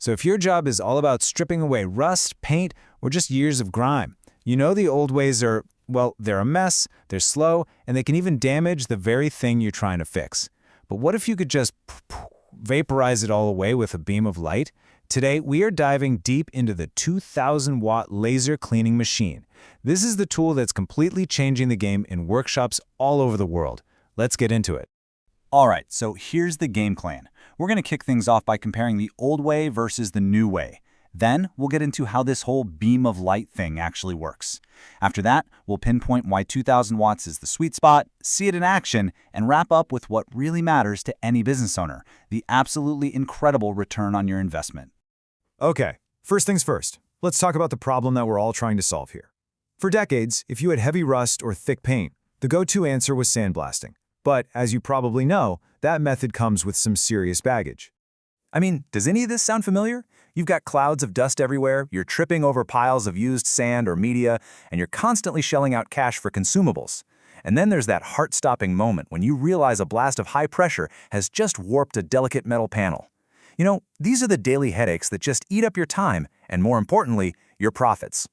So if your job is all about stripping away rust, paint, or just years of grime, you know the old ways are, well, they're a mess, they're slow, and they can even damage the very thing you're trying to fix. But what if you could just vaporize it all away with a beam of light? Today, we are diving deep into the 2,000-watt laser cleaning machine. This is the tool that's completely changing the game in workshops all over the world. Let's get into it. All right, so here's the game plan. We're going to kick things off by comparing the old way versus the new way. Then we'll get into how this whole beam of light thing actually works. After that, we'll pinpoint why 2,000 watts is the sweet spot, see it in action, and wrap up with what really matters to any business owner, the absolutely incredible return on your investment. Okay, first things first. Let's talk about the problem that we're all trying to solve here. For decades, if you had heavy rust or thick paint, the go-to answer was sandblasting. But, as you probably know, that method comes with some serious baggage. I mean, does any of this sound familiar? You've got clouds of dust everywhere, you're tripping over piles of used sand or media, and you're constantly shelling out cash for consumables. And then there's that heart-stopping moment when you realize a blast of high pressure has just warped a delicate metal panel. You know, these are the daily headaches that just eat up your time, and more importantly, your profits.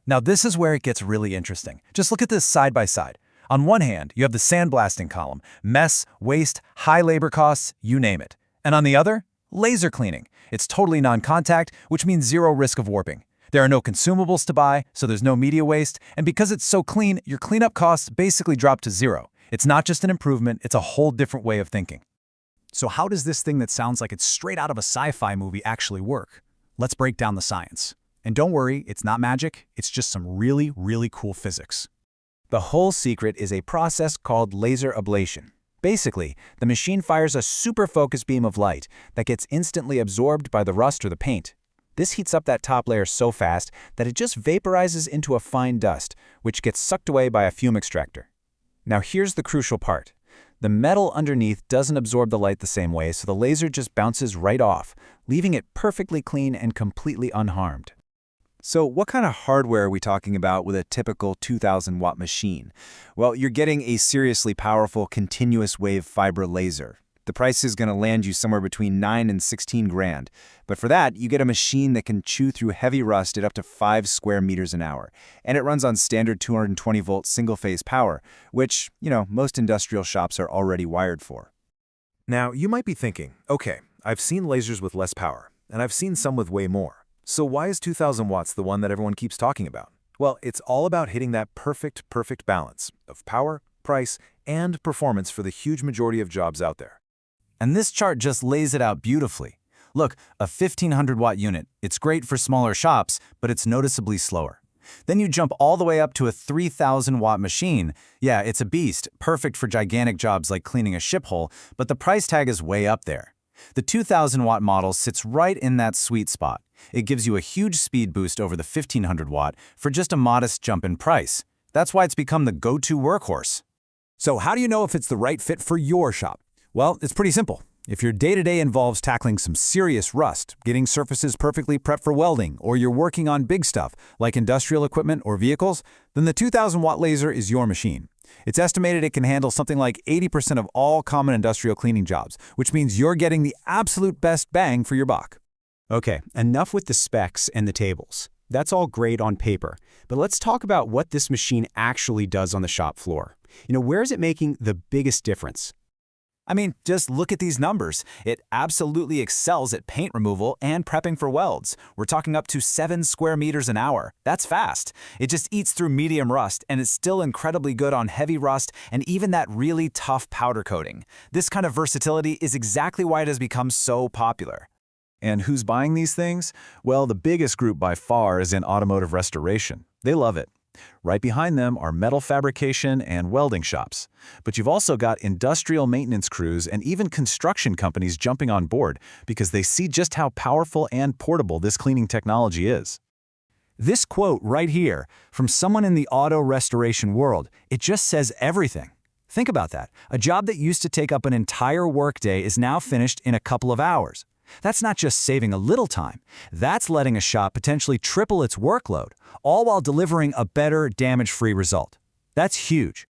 Now this is where it gets really interesting. Just look at this side by side. On one hand, you have the sandblasting column, mess, waste, high labor costs, you name it. And on the other, laser cleaning. It's totally non-contact, which means zero risk of warping. There are no consumables to buy, so there's no media waste, and because it's so clean, your cleanup costs basically drop to zero. It's not just an improvement, it's a whole different way of thinking. So how does this thing that sounds like it's straight out of a sci-fi movie actually work? Let's break down the science. And don't worry, it's not magic, it's just some really, really cool physics. The whole secret is a process called laser ablation. Basically, the machine fires a super focused beam of light that gets instantly absorbed by the rust or the paint. This heats up that top layer so fast that it just vaporizes into a fine dust, which gets sucked away by a fume extractor. Now here's the crucial part. The metal underneath doesn't absorb the light the same way, so the laser just bounces right off, leaving it perfectly clean and completely unharmed. So what kind of hardware are we talking about with a typical 2,000-watt machine? Well, you're getting a seriously powerful continuous wave fiber laser. The price is going to land you somewhere between 9 and 16 grand. But for that, you get a machine that can chew through heavy rust at up to 5 square meters an hour. And it runs on standard 220-volt single-phase power, which, most industrial shops are already wired for. Now, you might be thinking, okay, I've seen lasers with less power, and I've seen some with way more. So why is 2,000 watts the one that everyone keeps talking about? Well, it's all about hitting that perfect balance of power, price, and performance for the huge majority of jobs out there. And this chart just lays it out beautifully. Look, a 1,500-watt unit, it's great for smaller shops, but it's noticeably slower. Then you jump all the way up to a 3,000-watt machine. Yeah, it's a beast, perfect for gigantic jobs like cleaning a ship hull, but the price tag is way up there. The 2,000-watt model sits right in that sweet spot. It gives you a huge speed boost over the 1,500-watt for just a modest jump in price. That's why it's become the go-to workhorse. So how do you know if it's the right fit for your shop? Well, it's pretty simple. If your day-to-day involves tackling some serious rust, getting surfaces perfectly prepped for welding, or you're working on big stuff like industrial equipment or vehicles, then the 2,000-watt laser is your machine. It's estimated it can handle something like 80% of all common industrial cleaning jobs, which means you're getting the absolute best bang for your buck. Okay, enough with the specs and the tables. That's all great on paper, but let's talk about what this machine actually does on the shop floor. Where is it making the biggest difference? I mean, just look at these numbers. It absolutely excels at paint removal and prepping for welds. We're talking up to 7 square meters an hour. That's fast. It just eats through medium rust, and it's still incredibly good on heavy rust and even that really tough powder coating. This kind of versatility is exactly why it has become so popular. And who's buying these things? Well, the biggest group by far is in automotive restoration. They love it. Right behind them are metal fabrication and welding shops. But you've also got industrial maintenance crews and even construction companies jumping on board because they see just how powerful and portable this cleaning technology is. This quote right here from someone in the auto restoration world, it just says everything. Think about that. A job that used to take up an entire workday is now finished in a couple of hours. That's not just saving a little time. That's letting a shop potentially triple its workload, all while delivering a better, damage-free result. That's huge.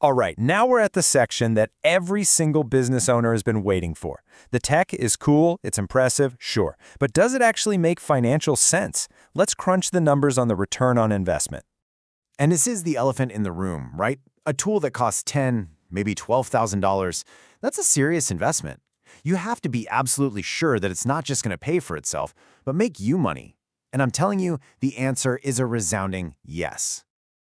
All right, now we're at the section that every single business owner has been waiting for. The tech is cool, it's impressive, sure, but does it actually make financial sense? Let's crunch the numbers on the return on investment. And this is the elephant in the room, right? A tool that costs $10,000, maybe $12,000. That's a serious investment. You have to be absolutely sure that it's not just going to pay for itself, but make you money. And I'm telling you, the answer is a resounding yes.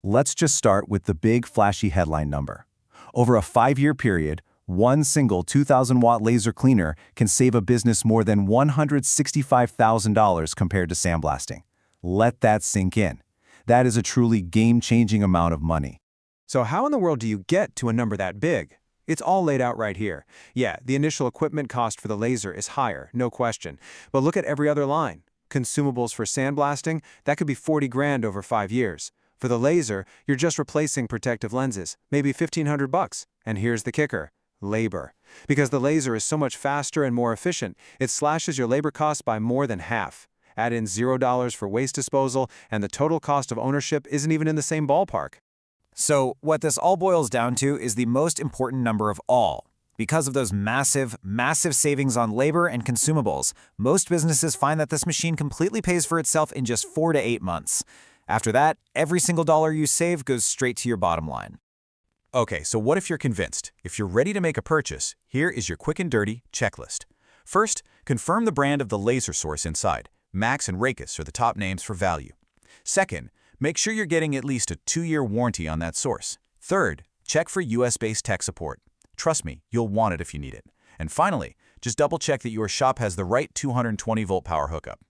Let's just start with the big flashy headline number. Over a 5-year period, one single 2,000-watt laser cleaner can save a business more than $165,000 compared to sandblasting. Let that sink in. That is a truly game-changing amount of money. So how in the world do you get to a number that big? It's all laid out right here. Yeah, the initial equipment cost for the laser is higher, no question. But look at every other line. Consumables for sandblasting, that could be 40 grand over 5 years. For the laser, you're just replacing protective lenses, maybe 1,500 bucks. And here's the kicker: labor. Because the laser is so much faster and more efficient, it slashes your labor costs by more than half. Add in $0 for waste disposal, and the total cost of ownership isn't even in the same ballpark. So what this all boils down to is the most important number of all. Because of those massive, massive savings on labor and consumables, most businesses find that this machine completely pays for itself in just 4 to 8 months. After that, every single dollar you save goes straight to your bottom line. Okay, so what if you're convinced? If you're ready to make a purchase, here is your quick and dirty checklist. First, confirm the brand of the laser source inside. Max and Raycus are the top names for value. Second, make sure you're getting at least a 2-year warranty on that source. Third, check for US-based tech support. Trust me, you'll want it if you need it. And finally, just double-check that your shop has the right 220-volt power hookup.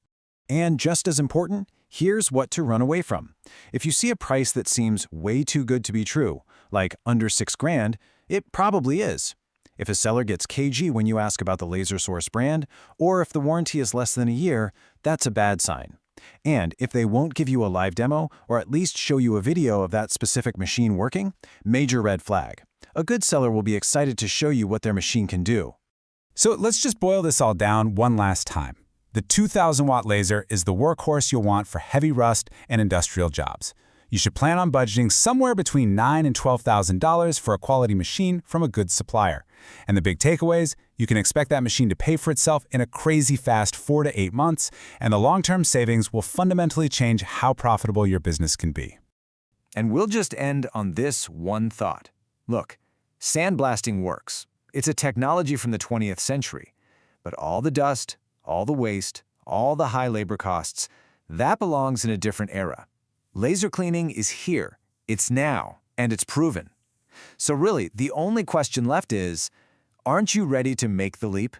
And just as important, here's what to run away from. If you see a price that seems way too good to be true, like under 6 grand, it probably is. If a seller gets cagey when you ask about the laser source brand, or if the warranty is less than a year, that's a bad sign. And if they won't give you a live demo, or at least show you a video of that specific machine working, major red flag. A good seller will be excited to show you what their machine can do. So let's just boil this all down one last time. The 2,000-watt laser is the workhorse you'll want for heavy rust and industrial jobs. You should plan on budgeting somewhere between $9,000 and $12,000 for a quality machine from a good supplier. And the big takeaways: you can expect that machine to pay for itself in a crazy fast 4 to 8 months, and the long-term savings will fundamentally change how profitable your business can be. And we'll just end on this one thought. Look, sandblasting works. It's a technology from the 20th century. But all the dust, all the waste, all the high labor costs, that belongs in a different era. Laser cleaning is here, it's now, and it's proven. So really, the only question left is, aren't you ready to make the leap?